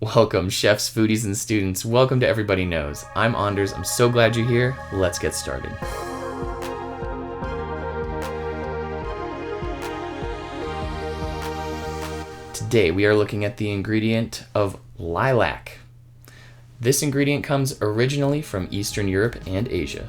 Welcome, chefs, foodies, and students. Welcome to Everybody Knows. I'm Anders. I'm so glad you're here. Let's get started. Today we are looking at the ingredient of lilac. This ingredient comes originally from Eastern Europe and Asia.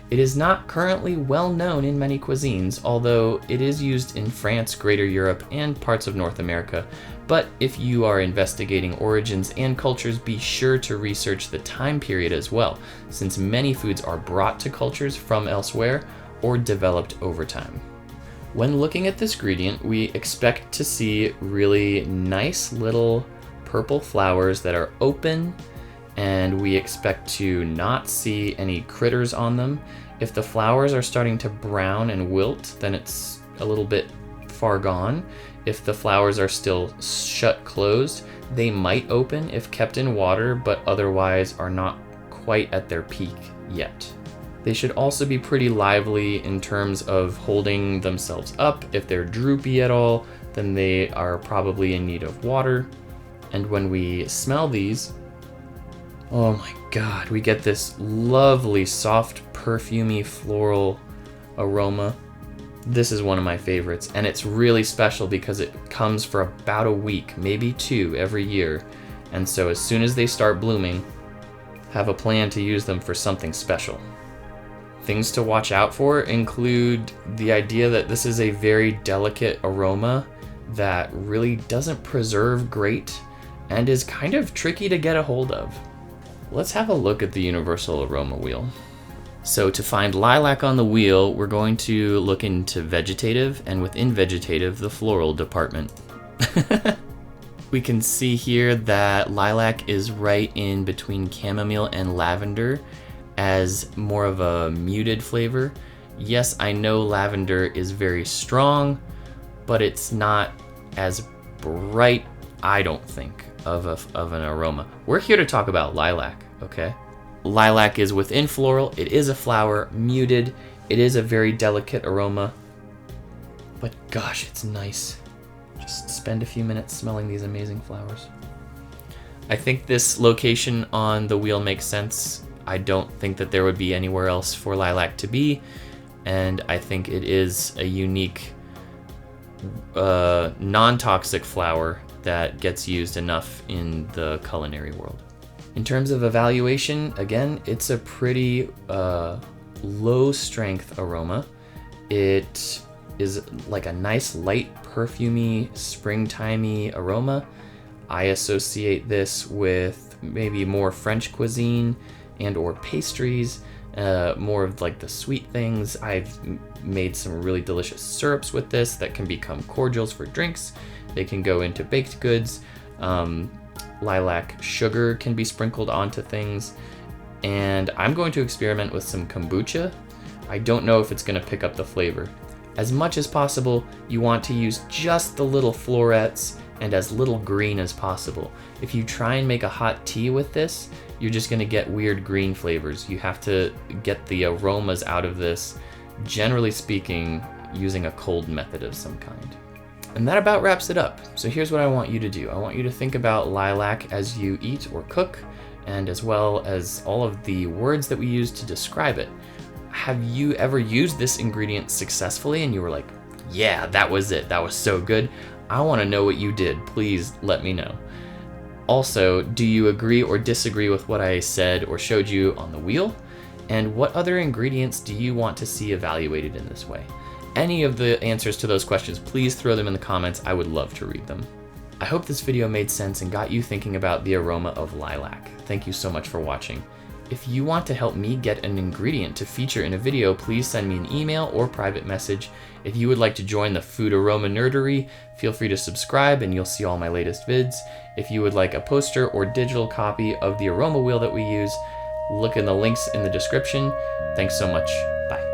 It is not currently well known in many cuisines, although it is used in France, Greater Europe, and parts of North America. But if you are investigating origins and cultures, be sure to research the time period as well, since many foods are brought to cultures from elsewhere or developed over time. When looking at this ingredient, we expect to see really nice little purple flowers that are open, and we expect to not see any critters on them. If the flowers are starting to brown and wilt, then it's a little bit far gone. If the flowers are still shut closed, they might open if kept in water, but otherwise are not quite at their peak yet. They should also be pretty lively in terms of holding themselves up. If they're droopy at all, then they are probably in need of water. And when we smell these, oh my God, we get this lovely, soft, perfumey, floral aroma. This is one of my favorites, and it's really special because it comes for about a week, maybe 2 every year. And so as soon as they start blooming, have a plan to use them for something special. Things to watch out for include the idea that this is a very delicate aroma that really doesn't preserve great and is kind of tricky to get a hold of. Let's have a look at the universal aroma wheel. So to find lilac on the wheel, we're going to look into vegetative, and within vegetative, the floral department. We can see here that lilac is right in between chamomile and lavender as more of a muted flavor. Yes, I know lavender is very strong, but it's not as bright, I don't think, of an aroma. We're here to talk about lilac, okay? Lilac is within floral, it is a flower, muted, it is a very delicate aroma, but gosh, it's nice. Just spend a few minutes smelling these amazing flowers. I think this location on the wheel makes sense. I don't think that there would be anywhere else for lilac to be, and I think it is a unique, non-toxic flower that gets used enough in the culinary world. In terms of evaluation, again, it's a pretty low strength aroma. It is like a nice light perfumey, springtimey aroma. I associate this with maybe more French cuisine and or pastries, more of like the sweet things. I've made some really delicious syrups with this that can become cordials for drinks. They can go into baked goods. Lilac sugar can be sprinkled onto things, and I'm going to experiment with some kombucha. I don't know if it's going to pick up the flavor. As much as possible, you want to use just the little florets and as little green as possible. If you try and make a hot tea with this, you're just going to get weird green flavors. You have to get the aromas out of this, generally speaking, using a cold method of some kind. And that about wraps it up. So here's what I want you to do. I want you to think about lilac as you eat or cook, and as well as all of the words that we use to describe it. Have you ever used this ingredient successfully and you were like, yeah, that was it. That was so good. I want to know what you did. Please let me know. Also, do you agree or disagree with what I said or showed you on the wheel? And what other ingredients do you want to see evaluated in this way? Any of the answers to those questions, please throw them in the comments. I would love to read them. I hope this video made sense and got you thinking about the aroma of lilac. Thank you so much for watching. If you want to help me get an ingredient to feature in a video, please send me an email or private message. If you would like to join the food aroma nerdery, feel free to subscribe and you'll see all my latest vids. If you would like a poster or digital copy of the aroma wheel that we use, look in the links in the description. Thanks so much. Bye.